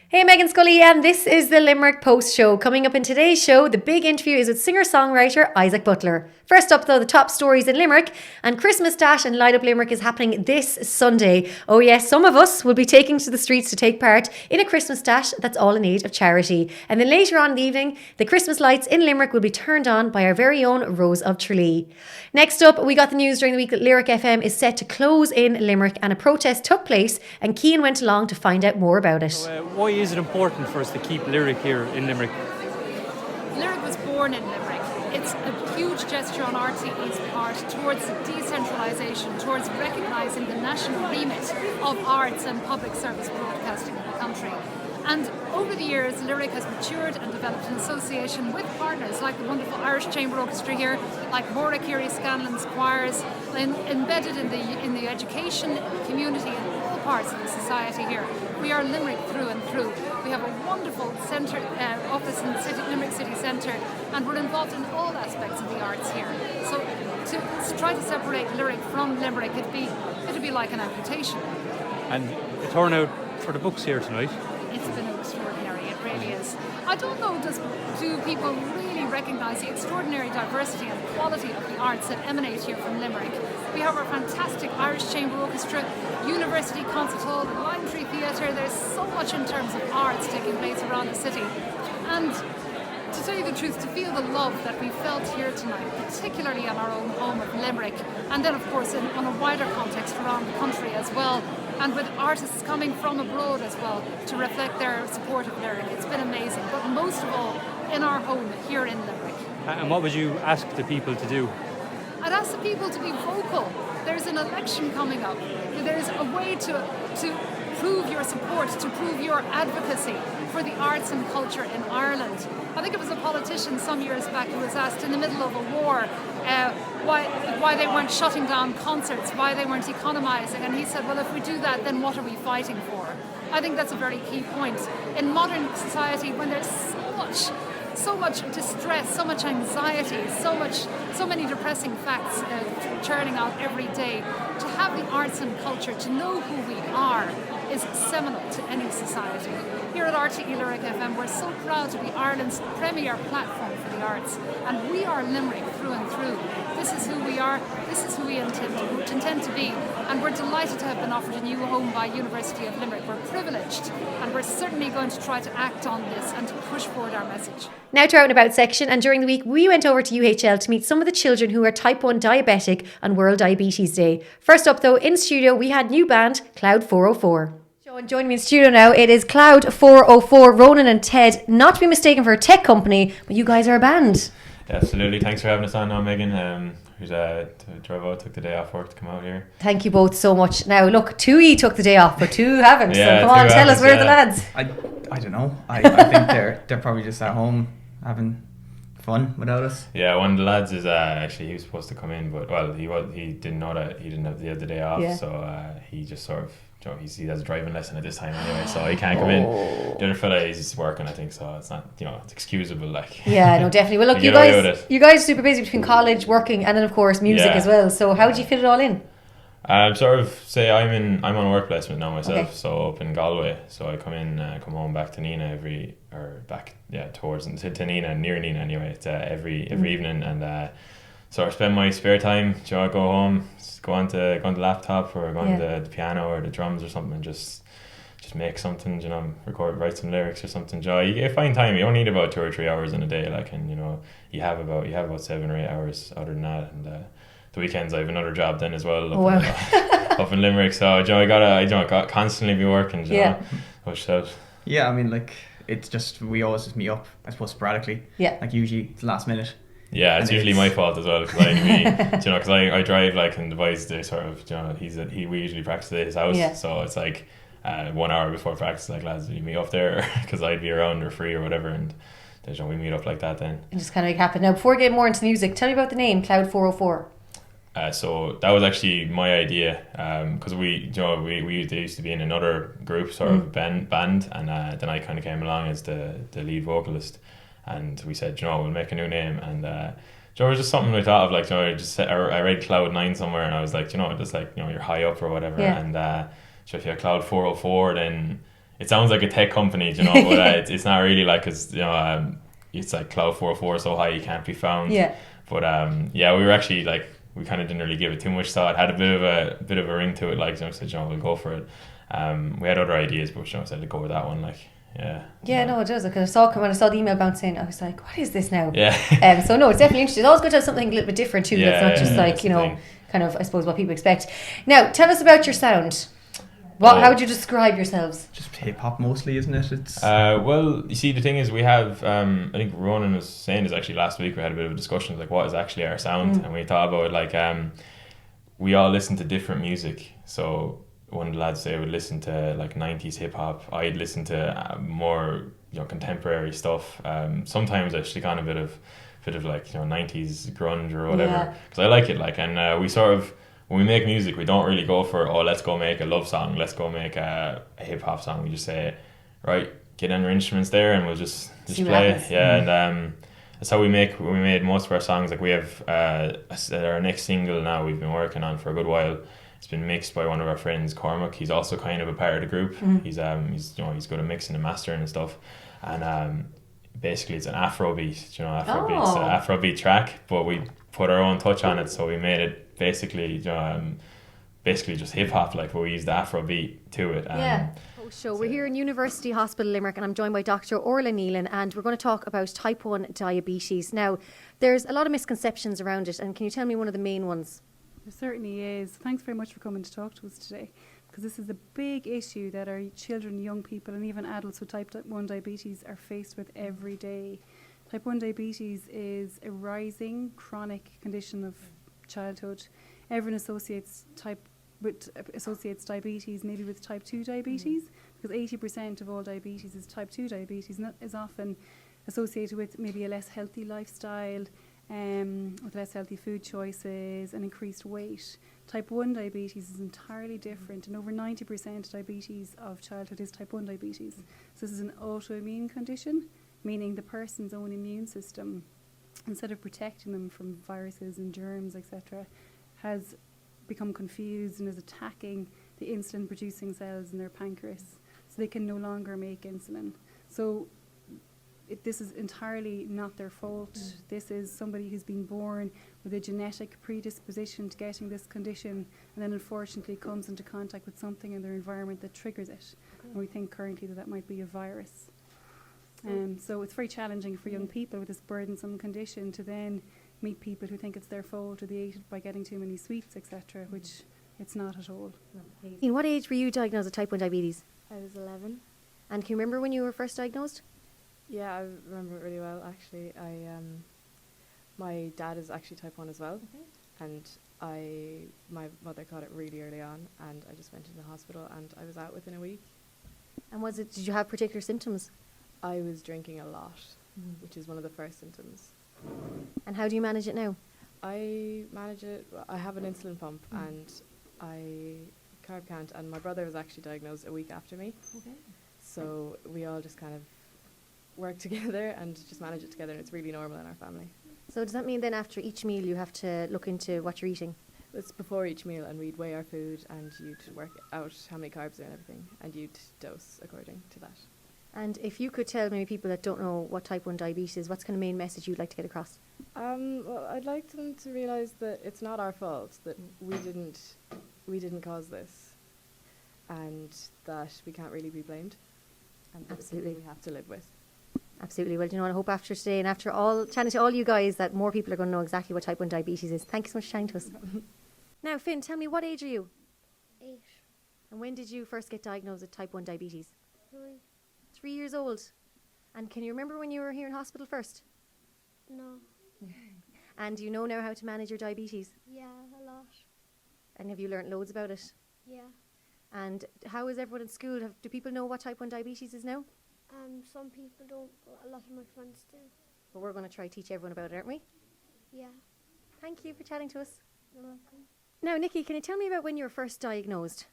Hey, Meghann, Scully, and this is the Limerick Post Show. Coming up in today's show, the big interview is with singer-songwriter Isaac Butler. First up, though, the top stories in Limerick, and Christmas Dash and Light Up Limerick is happening this Sunday. Oh yes, some of us will be taking to the streets to take part in a Christmas Dash that's all in aid of charity. And then later on in the evening, the Christmas lights in Limerick will be turned on by our very own Rose of Tralee. Next up, we got the news during the week that Lyric FM is set to close in Limerick, and a protest took place, and Cian went along to find out more about it. Why is it important for us to keep Lyric here in Limerick? Lyric was born in Limerick. It's a huge gesture on RTE's part towards decentralisation, towards recognising the national remit of arts and public service broadcasting in the country. And over the years, Lyric has matured and developed an association with partners like the wonderful Irish Chamber Orchestra here, like Maura Keary Scanlon's choirs, embedded in the education, in the community, in all parts of the society here. We are Limerick through and through. We have a wonderful centre office in the Limerick City Centre, and we're involved in all aspects of the arts here. So to try to separate Lyric from Limerick, it'd be like an amputation. And the turnout for the books here tonight? It's been extraordinary, it really is. I don't know, do people really recognise the extraordinary diversity and quality of the arts that emanate here from Limerick? We have our fantastic Irish Chamber Orchestra, University Concert Hall, the Lime Tree Theatre. There's so much in terms of arts taking place around the city. And to tell you the truth, to feel the love that we felt here tonight, particularly in our own home of Limerick, and then of course on a wider context around the country as well, and with artists coming from abroad as well to reflect their support of Lyric. It's been amazing, but most of all in our home here in Limerick. And what would you ask the people to do? I'd ask the people to be vocal. There's an election coming up. There's a way to prove your support, to prove your advocacy for the arts and culture in Ireland. I think it was a politician some years back who was asked in the middle of a war why they weren't shutting down concerts, why they weren't economising, and he said, well, if we do that, then what are we fighting for? I think that's a very key point. In modern society, when there's so much distress, so much anxiety, so many depressing facts churning out every day, to have the arts and culture, to know who we are, is seminal to any society. Here at RTE Lyric FM, we're so proud to be Ireland's premier platform for the arts, and we are Limerick through and through. This is who we are, this is who we intend to be, and we're delighted to have been offered a new home by University of Limerick. We're privileged, and we're certainly going to try to act on this and to push forward our message. Now to our Out and About section, and during the week we went over to UHL to meet some of the children who are type 1 diabetic on World Diabetes Day. First up though, in studio we had new band Cloud 404. And joining me in studio now, it is Cloud 404, Ronan and Ted, not to be mistaken for a tech company, but you guys are a band. Absolutely, thanks for having us on now, Meghann, who's drove out, took the day off work to come out here. Thank you both so much. Now look, 2E took the day off, but 2 haven't, Yeah, so come on, tell us, where are the lads? I don't know. I think they're probably just at home having fun without us. Yeah, one of the lads is actually, he was supposed to come in, but he didn't know that he didn't have the day off, so he just sort of, he has a driving lesson at this time anyway, so he can't come in. The other fella is working, I think, so it's not, it's excusable, like. Yeah, no, definitely. Well, look, you guys are super busy between college, working, and then of course music as well. So how do you fit it all in? Sort of say I'm on a work placement now myself, so up in Galway. So I come home back to Nina to Nina, near Nina anyway. It's every evening, and so I spend my spare time. I go home, go on the laptop or go on the piano or the drums or something, and just make something. Write some lyrics or something. You find time. You only need about 2 or 3 hours in a day, like, and you have about 7 or 8 hours other than that, and. The weekends I have another job then as well up in Limerick, so I gotta constantly be working. Push out. Yeah, I mean, like, it's just, we always just meet up, I suppose, sporadically. Yeah. Like usually it's last minute. Yeah, it's usually my fault as well, because I drive, like, and the boys, they sort of, we usually practice at his house, so it's like 1 hour before practice, like, lads, you meet up there because I'd be around or free or whatever, and we meet up like that then. And just kind of make it happen. Now, before we get more into music, tell me about the name Cloud 404. So that was actually my idea, because we used to be in another group, sort of band, and then I kind of came along as the lead vocalist, and we said, we'll make a new name, and it was just something we thought of, like, I read Cloud 9 somewhere, and I was like, just like, you're high up or whatever, and so if you have Cloud 404, then it sounds like a tech company, you know, but it's not really like, cause you know, it's like Cloud 404 so high you can't be found. Yeah. But yeah, we were actually like, we kind of didn't really give it too much thought. It had a bit of a ring to it, like, you know, said, you know, we'll go for it. We had other ideas, but you know, said to go with that one, like, yeah. Yeah, no, it does. Because when I saw the email bounce in, I was like, what is this now? Yeah. So no, it's definitely interesting. It's always good to have something a little bit different too. Yeah, that's not just like, that's you the know, thing. kind of, I suppose, what people expect. Now, tell us about your sound. How would you describe yourselves? Just hip hop mostly, isn't it? It's well, you see, the thing is, we have, I think Ronan was saying this actually last week, we had a bit of a discussion, like, what is actually our sound? And we thought about it, like, we all listen to different music. So one of the lads say would listen to like 90s hip hop. I'd listen to more, you know, contemporary stuff. Sometimes actually kind of bit of like, you know, 90s grunge or whatever, because I like it. Like, and we sort of, when we make music, we don't really go for, oh, let's go make a love song, let's go make a hip hop song. We just say, right, get on your instruments there, and we'll just play it. Yeah, and that's how we made most of our songs. Like, we have our next single now we've been working on for a good while. It's been mixed by one of our friends, Cormac. He's also kind of a part of the group. He's you know, he's good at mixing and mastering and stuff. And basically it's an Afrobeat, you know, Afrobeat track, but we put our own touch on it. So we made it basically just hip hop, like, but we used the Afrobeat to it. So we're here in University Hospital Limerick, and I'm joined by Dr. Orla Nealon, and we're going to talk about type 1 diabetes. Now, there's a lot of misconceptions around it, and can you tell me one of the main ones? There certainly is. Thanks very much for coming to talk to us today, because this is a big issue that our children, young people, and even adults with type 1 diabetes are faced with every day. Type 1 diabetes is a rising chronic condition of childhood. Everyone associates diabetes maybe with type 2 diabetes, because 80% of all diabetes is type 2 diabetes, and that is often associated with maybe a less healthy lifestyle, with less healthy food choices and increased weight. Type 1 diabetes is entirely different, and over 90% of diabetes of childhood is type 1 diabetes. So this is an autoimmune condition, meaning the person's own immune system, instead of protecting them from viruses and germs, etc., has become confused and is attacking the insulin producing cells in their pancreas, so they can no longer make insulin. So this is entirely not their fault. This is somebody who's been born with a genetic predisposition to getting this condition, and then unfortunately comes into contact with something in their environment that triggers it. And we think currently that might be a virus. So it's very challenging for young people with this burdensome condition to then meet people who think it's their fault, or they ate it by getting too many sweets, etc., which it's not at all. In what age were you diagnosed with type 1 diabetes? I was 11. And can you remember when you were first diagnosed? Yeah, I remember it really well, actually. My dad is actually type 1 as well, and my mother caught it really early on, and I just went into the hospital, and I was out within a week. And did you have particular symptoms? I was drinking a lot, which is one of the first symptoms. And how do you manage it now? I manage it. I have an insulin pump, and I carb count, and my brother was actually diagnosed a week after me. So we all just kind of work together and just manage it together, and it's really normal in our family. So does that mean then after each meal you have to look into what you're eating? It's before each meal, and we'd weigh our food, and you'd work out how many carbs there and everything, and you'd dose according to that. And if you could tell maybe people that don't know what type 1 diabetes is, what's kind of main message you'd like to get across? Well, I'd like them to realise that it's not our fault, that we didn't cause this, and that we can't really be blamed, and that Absolutely. we have to live with. Absolutely. Well, you know what, I hope after today and after all chatting to all you guys that more people are going to know exactly what type 1 diabetes is. Thank you so much for chatting to us. Now, Finn, tell me, what age are you? 8. And when did you first get diagnosed with type 1 diabetes? 3. 3 years old. And can you remember when you were here in hospital first? No. And do you know now how to manage your diabetes? Yeah, a lot. And have you learnt loads about it? Yeah. And how is everyone in school? Do people know what type 1 diabetes is now? Some people don't, but a lot of my friends do. But we're going to try to teach everyone about it, aren't we? Yeah. Thank you for chatting to us. You're welcome. Now, Nikki, can you tell me about when you were first diagnosed?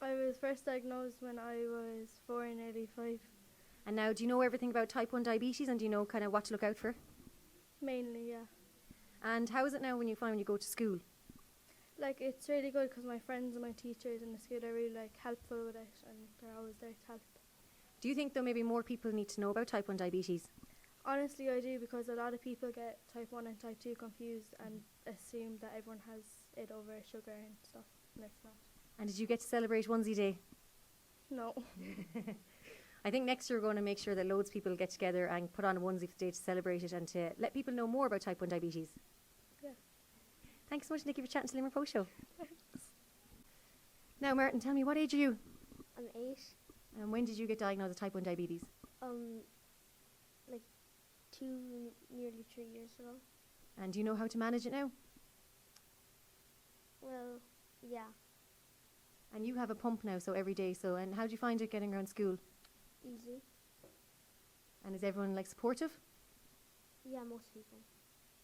I was first diagnosed when I was 4 and nearly 5. And now, do you know everything about type 1 diabetes, and do you know kind of what to look out for? Mainly, yeah. And how is it now when you go to school? Like, it's really good because my friends and my teachers in the school are really, like, helpful with it, and they're always there to help. Do you think, though, maybe more people need to know about type 1 diabetes? Honestly, I do, because a lot of people get type 1 and type 2 confused and assume that everyone has it over sugar and stuff, and it's not. And did you get to celebrate Onesie Day? No. I think next year we're going to make sure that loads of people get together and put on a onesie for the day to celebrate it and to let people know more about type 1 diabetes. Yeah. Thanks so much, Nikki, for chatting to the Limerick Post Show. Now, Martin, tell me, what age are you? I'm 8. And when did you get diagnosed with type 1 diabetes? Like 2, nearly 3 years ago. And do you know how to manage it now? Well, yeah, And you have a pump now, so every day. So, and how do you find it getting around school? easy. And is everyone like supportive? Yeah, most people.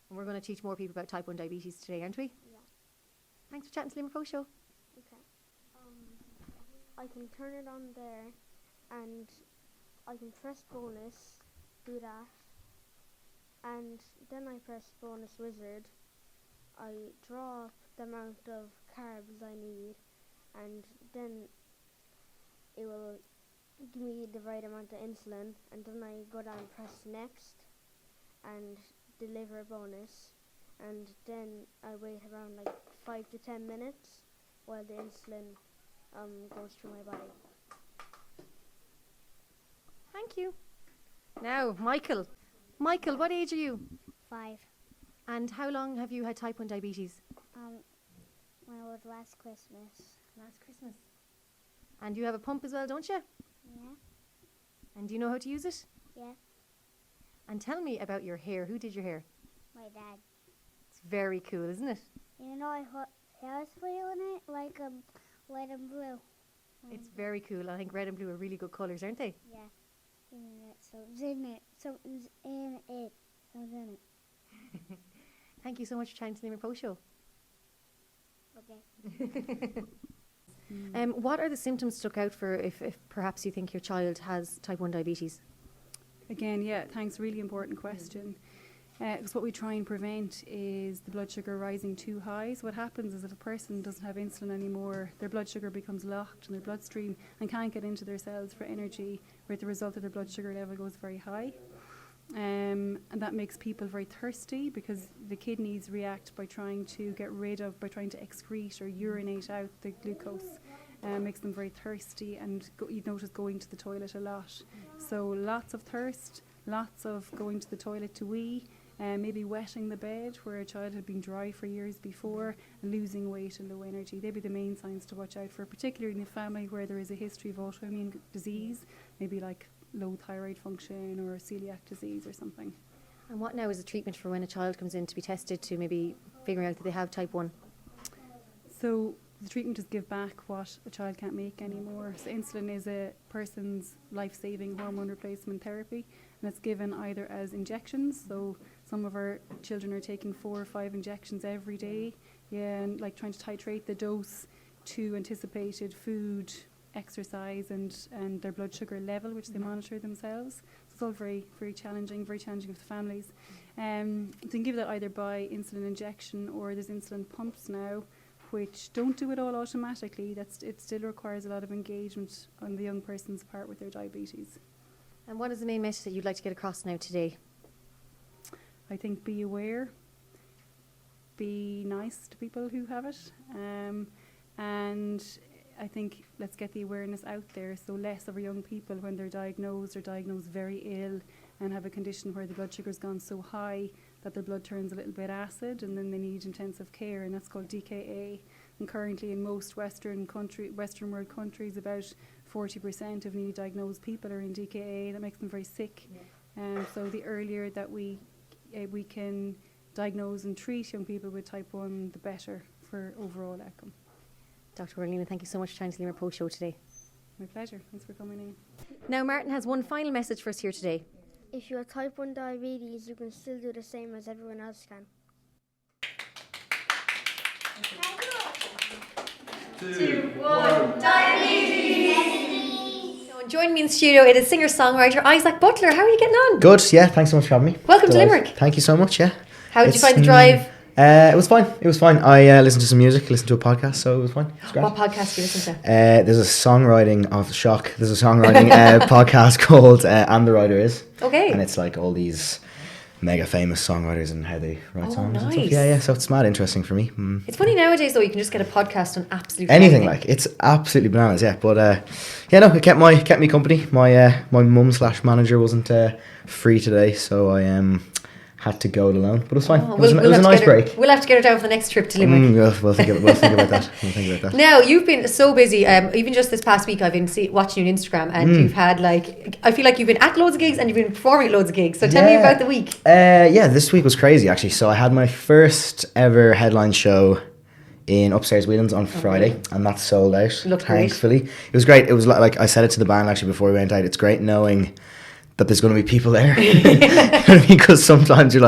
And we're going to teach more people about type 1 diabetes today, aren't we? Yeah. Thanks for chatting to the Limerick Post Show. Okay. I can turn it on there, and I can press bonus, do that, and then I press bonus wizard. I draw up the amount of carbs I need, and then it will give me the right amount of insulin, and then I go down and press next and deliver a bonus, and then I wait around like 5 to 10 minutes while the insulin goes through my body. Thank you. Now, Michael. Michael, what age are you? 5. And how long have you had type 1 diabetes? When I was last Christmas. Last Christmas. And you have a pump as well, don't you? Yeah. And do you know how to use it? Yeah. And tell me about your hair. Who did your hair? My dad. It's very cool, isn't it? You know, I hair spray on it like red and blue. It's very cool. I think red and blue are really good colours, aren't they? Yeah. Something's in it. Something's in it. Something's in it. Thank you so much for chatting to the Limerick Post Show. Okay. What are the symptoms to look out for if perhaps you think your child has type 1 diabetes? Again, yeah, thanks. Really important question. Because what we try and prevent is the blood sugar rising too high. So what happens is if a person doesn't have insulin anymore, their blood sugar becomes locked in their bloodstream and can't get into their cells for energy, with the result that their blood sugar level goes very high. And that makes people very thirsty because the kidneys react by trying to excrete or urinate out the glucose. Makes them very thirsty, and you notice going to the toilet a lot. So lots of thirst, lots of going to the toilet to wee, maybe wetting the bed where a child had been dry for years before, and losing weight and low energy. They'd be the main signs to watch out for, particularly in a family where there is a history of autoimmune disease, maybe like low thyroid function or celiac disease or something. And what now is the treatment for when a child comes in to be tested to maybe figuring out that they have type 1? So the treatment is give back what a child can't make anymore. So insulin is a person's life-saving hormone replacement therapy, and it's given either as injections. So some of our children are taking 4 or 5 injections every day, and like trying to titrate the dose to anticipated food, exercise, and their blood sugar level, which they monitor themselves. So it's all very, very challenging for the families. You can give that either by insulin injection, or there's insulin pumps now, which don't do it all automatically. It still requires a lot of engagement on the young person's part with their diabetes. And what is the main message that you'd like to get across now today? I think be aware, be nice to people who have it, and I think let's get the awareness out there, so less of our young people, when they're diagnosed, are diagnosed very ill and have a condition where the blood sugar's gone so high that their blood turns a little bit acid, and then they need intensive care, and that's called DKA. And currently in most Western world countries, about 40% of newly diagnosed people are in DKA. That makes them very sick. So the earlier that we can diagnose and treat young people with type 1, the better for overall outcome. Dr. Orlina, thank you so much for joining the Limerick Post Show today. My pleasure. Thanks for coming in. Now, Martin has one final message for us here today. If you have type 1 diabetes, you can still do the same as everyone else can. 2, 1, diabetes! So, and joining me in the studio, it is singer-songwriter Isaac Butler. How are you getting on? Good, yeah, thanks so much for having me. Welcome to Delighted. Limerick. Thank you so much, yeah. How did you find the drive It was fine. It was fine. I listened to some music, listened to a podcast, so it was fine. It was great. What podcast do you listen to? There's a songwriting podcast called And the Writer Is. Okay. And it's like all these mega famous songwriters and how they write songs and stuff. Nice. Yeah, so it's mad interesting for me. It's funny nowadays though, you can just get a podcast on absolutely anything. Like, it's absolutely bananas, yeah. But it kept me company. My mum/manager wasn't free today, so I had to go it alone, but it was fine. It was a nice break. We'll have to get her down for the next trip to Limerick. We'll think about that. Now, you've been so busy. Even just this past week, I've been watching you on Instagram, and you've had I feel like you've been at loads of gigs and you've been performing at loads of gigs. So tell me about the week. This week was crazy actually. So I had my first ever headline show in Upstairs Whelan's on Friday, and that sold out. Looked thankfully. Great. It was great. It was like I said it to the band actually before we went out. It's great knowing that there's going to be people there. Because sometimes you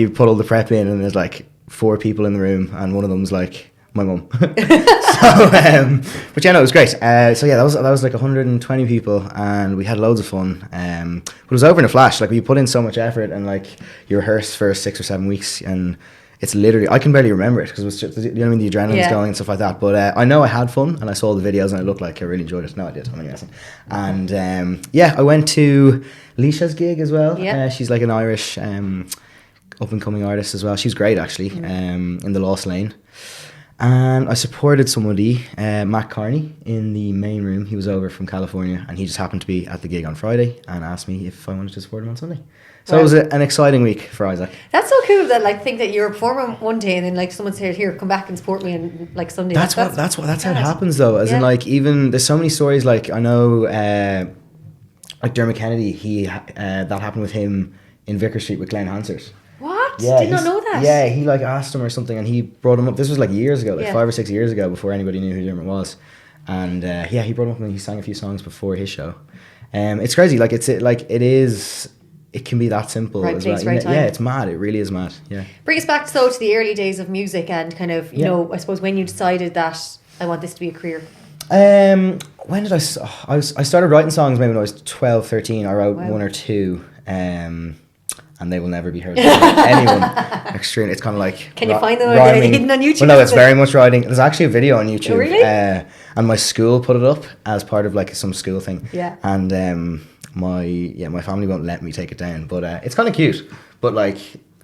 put all the prep in and there's like 4 people in the room and one of them's like my mum. But it was great. That was like 120 people and we had loads of fun. But it was over in a flash. Like, we put in so much effort and like you rehearse for 6 or 7 weeks, and it's literally, I can barely remember it because it was just, the adrenaline's going and stuff like that. But I know I had fun and I saw the videos and it looked like I really enjoyed it. No, I did. I'm guessing. And I went to Leisha's gig as well. Yeah. She's like an Irish up and coming artist as well. She's great actually, in the Lost Lane. And I supported somebody, Matt Carney, in the main room. He was over from California and he just happened to be at the gig on Friday and asked me if I wanted to support him on Sunday. So it was an exciting week for Isaac. That's so cool that think that you're performing one day and then like someone said, "Here, come back and support me," and like Sunday. That's how it happens though. As in, like, even there's so many stories. Like, I know, like Dermot Kennedy, that happened with him in Vicar Street with Glenn Hansard. What? Yeah, did not know that. Yeah, he like asked him or something, and he brought him up. This was like years ago, 5 or 6 years ago, before anybody knew who Dermot was. And he brought him up and he sang a few songs before his show. It's crazy. Like, it can be that simple as well. Yeah, it's mad. It really is mad. Yeah. Bring us back to the early days of music and kind of, you know, I suppose when you decided that I want this to be a career. When did I started writing songs maybe when I was 12, 13. I wrote 1 or 2. And they will never be heard by anyone. Extreme. It's kind of like... Can you find them hidden on YouTube? Well, no, it's very much writing. There's actually a video on YouTube. Oh, really? And my school put it up as part of like some school thing. Yeah. And my family won't let me take it down, but it's kind of cute, but like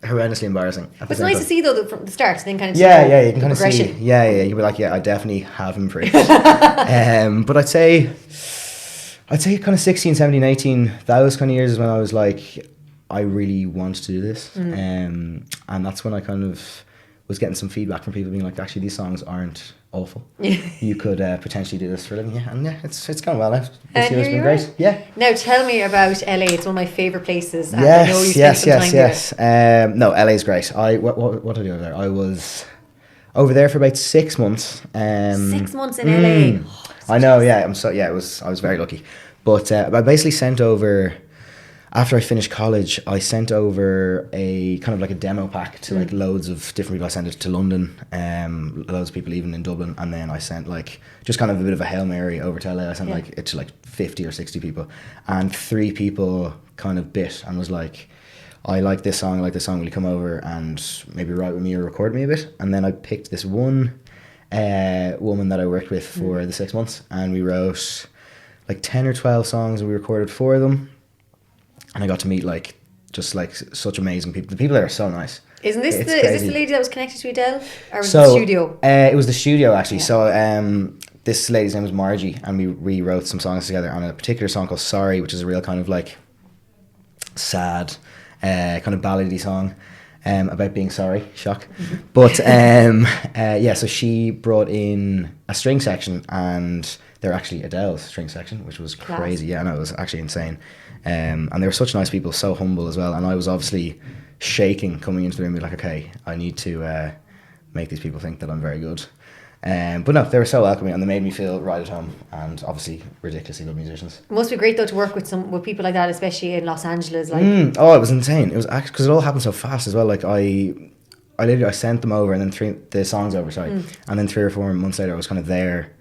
horrendously embarrassing. But it's nice to see though from the start, then kind of you can kind of see. You'll be like, I definitely have him for it. But I'd say kind of 16, 17, 18. Those kind of years is when I was like, I really want to do this, and that's when I kind of was getting some feedback from people being like, actually, these songs aren't awful. You could potentially do this for a living. It's going well now. This year's been great. Yeah. Now tell me about LA. It's one of my favourite places. And Yes, I know you spent some time there. No, LA's great. What did I do over there? I was over there for about 6 months. 6 months in LA. I know. Yeah, I was very lucky. But I basically sent over. After I finished college, I sent over a kind of like a demo pack to like loads of different people. I sent it to London, loads of people even in Dublin, and then I sent like just kind of a bit of a Hail Mary over to LA. I sent like it to like 50 or 60 people, and 3 people kind of bit and was like, I like this song, will you come over and maybe write with me or record me a bit? And then I picked this one woman that I worked with for the 6 months, and we wrote like 10 or 12 songs and we recorded 4 of them. And I got to meet like just like such amazing people. The people there are so nice. Isn't this is this the lady that was connected to Adele, or was it the studio? It was the studio actually. Yeah. So this lady's name was Margie, and we rewrote some songs together on a particular song called "Sorry," which is a real kind of like sad, kind of ballady song about being sorry. Shock. But so she brought in a string section, and they're actually Adele's string section, which was crazy. Yeah, no, it was actually insane. And they were such nice people, so humble as well. And I was obviously shaking coming into the room, like, okay, I need to make these people think that I'm very good. But no, they were so welcoming, and they made me feel right at home, and obviously ridiculously good musicians. It must be great though to work with people like that, especially in Los Angeles. Like, it was insane. It was actually because it all happened so fast as well. Like I sent them over, and then the songs over, and then 3 or 4 months later, I was kind of there,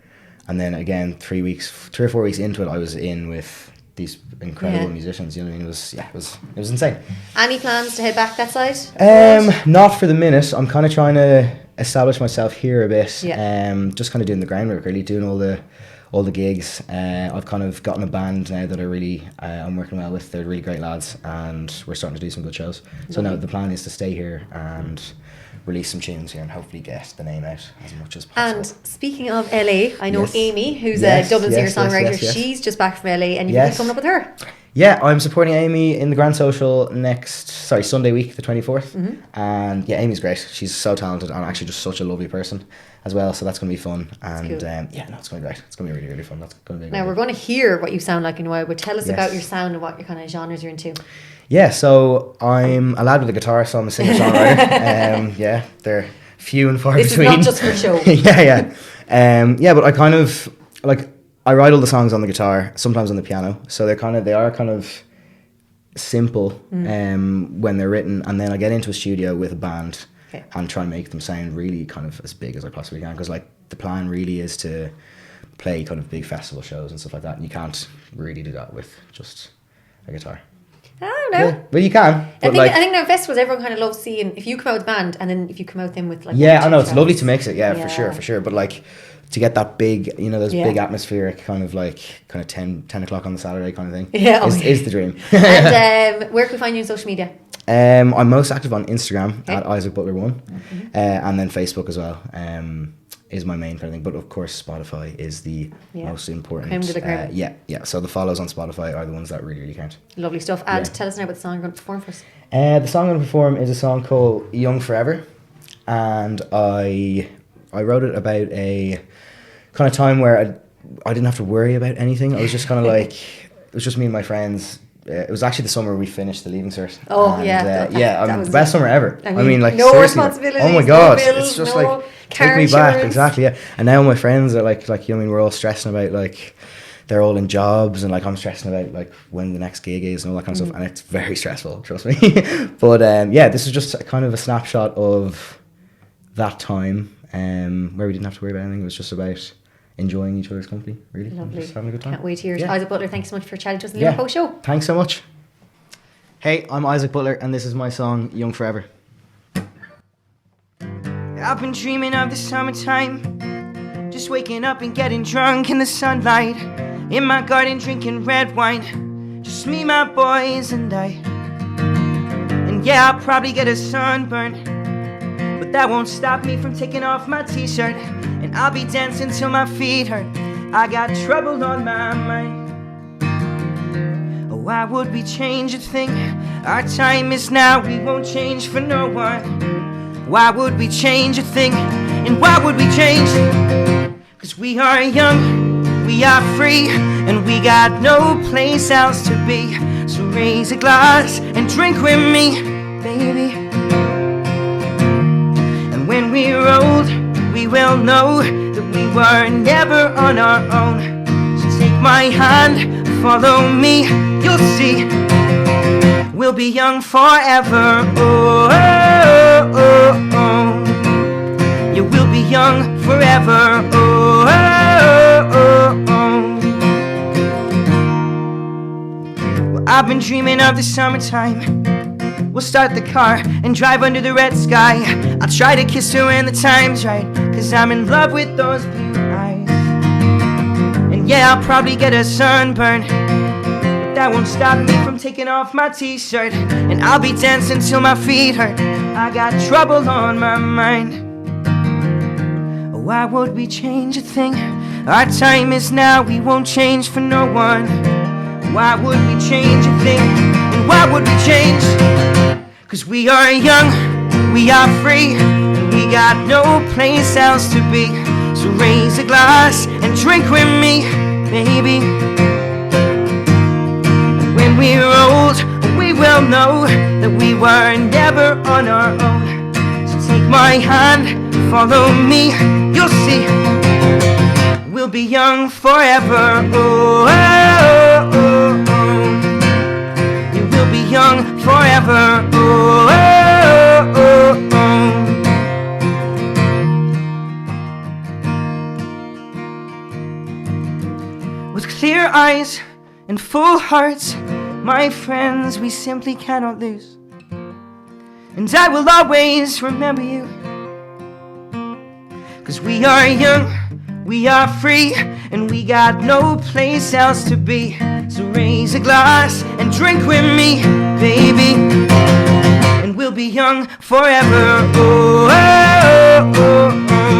and then again 3 or 4 weeks into it, I was in with these incredible musicians. You know what I mean? It was insane. Any plans to head back that side? Not for the minute. I'm kind of trying to establish myself here a bit. Yeah. Just kind of doing the groundwork, really doing all the gigs. I've kind of gotten a band now that I'm working well with. They're really great lads, and we're starting to do some good shows. So now the plan is to stay here and release some tunes here and hopefully get the name out as much as possible. And speaking of LA, I know Yes. Amy, who's Yes, a Dublin yes, singer-songwriter, yes, yes. she's just back from LA, and you've Yes. been coming up with her. Yeah, I'm supporting Amy in the Grand Social Sunday week, the 24th. And yeah, Amy's great. She's so talented and actually just such a lovely person as well. So that's going to be fun. And cool. it's going to be great. It's going to be really, really fun. That's going to be Now, we're going to hear what you sound like in a while, but tell us Yes. about your sound and what your kind of genres you're into. Yeah, so I'm a lad with a guitar, so I'm a singer-songwriter. Yeah, they're few and far This between. is not just for show. Yeah, but I kind of, I write all the songs on the guitar, sometimes on the piano. So they are kind of simple when they're written, and then I get into a studio with a band and try and make them sound really kind of as big as I possibly can, because the plan really is to play kind of big festival shows and stuff like that, and you can't really do that with just a guitar. I don't know. Yeah, well, you can. I But think now festivals, everyone kind of loves seeing if you come out with a band and then if you come out with them with I know, it's tracks. lovely to mix it, for sure. But to get that big, those Yeah. big atmospheric kind of 10 o'clock on the Saturday kind of thing is the dream. And where can we find you on social media? I'm most active on Instagram at Isaac Butler 1, and then Facebook as well. Is my main kind of thing, but of course Spotify is the most important. Creme de la creme. Yeah. So the follows on Spotify are the ones that really, really count. Lovely stuff. And tell us now about the song you're going to perform for us. The song I'm going to perform is a song called Young Forever, and I wrote it about a kind of time where I didn't have to worry about anything. I was just kind of it was just me and my friends. It was actually the summer we finished the Leaving Cert. Oh, and, yeah. that was the best summer ever. I mean, no seriously, responsibilities, oh my no god, bills, it's just no car take me back, insurance. exactly. Yeah, and now my friends are we're all stressing about they're all in jobs, and I'm stressing about when the next gig is and all that kind of stuff, and it's very stressful, trust me. But this is just kind of a snapshot of that time where we didn't have to worry about anything. It was just about enjoying each other's company, really. Lovely. Just having a good time. Can't wait to hear it. Yeah. Isaac Butler, thanks so much for chatting to us on the Limerick Show. Thanks so much. Hey, I'm Isaac Butler, and this is my song, Young Forever. I've been dreaming of the summertime, just waking up and getting drunk in the sunlight, in my garden drinking red wine, just me, my boys, and I. And yeah, I'll probably get a sunburn, but that won't stop me from taking off my t-shirt, and I'll be dancing till my feet hurt. I got trouble on my mind. Why would we change a thing? Our time is now, we won't change for no one. Why would we change a thing? And why would we change? 'Cause we are young, we are free, and we got no place else to be. So raise a glass and drink with me, baby. And when we're old, we will know that we were never on our own. So take my hand, follow me, you'll see we'll be young forever. Oh, oh, oh, oh. Yeah, we'll be young forever. Oh, oh, oh, oh. Well, I've been dreaming of the summertime. We'll start the car and drive under the red sky. I'll try to kiss her when the time's right, 'cause I'm in love with those blue eyes. And yeah, I'll probably get a sunburn, that won't stop me from taking off my t-shirt, and I'll be dancing till my feet hurt. I got trouble on my mind. Why would we change a thing? Our time is now, we won't change for no one. Why would we change a thing? And why would we change? 'Cause we are young, we are free, and we got no place else to be. So raise a glass and drink with me, baby. When we're old, we will know that we were never on our own. So take my hand, follow me, you'll see we'll be young forever. Oh, oh, oh, oh. Yeah, we'll be young forever. Oh, oh, oh, oh. With clear eyes and full hearts, my friends, we simply cannot lose. And I will always remember you, 'cause we are young, we are free, and we got no place else to be. So raise a glass and drink with me, baby, and we'll be young forever. Oh, oh, oh, oh.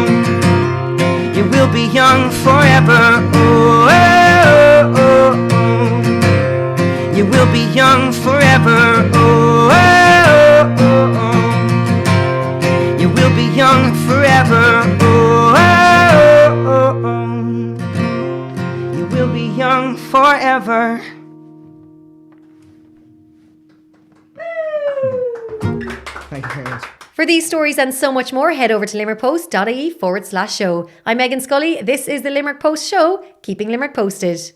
Yeah, we'll be young forever. Oh, oh, oh, oh. Yeah, we'll be young forever. Oh, oh, oh, oh. Yeah, we'll be young forever. Oh, oh, oh, oh. Yeah, we'll be young forever. Thank you very much. For these stories and so much more, head over to limerickpost.ie/show. I'm Meghann Scully. This is the Limerick Post Show, keeping Limerick posted.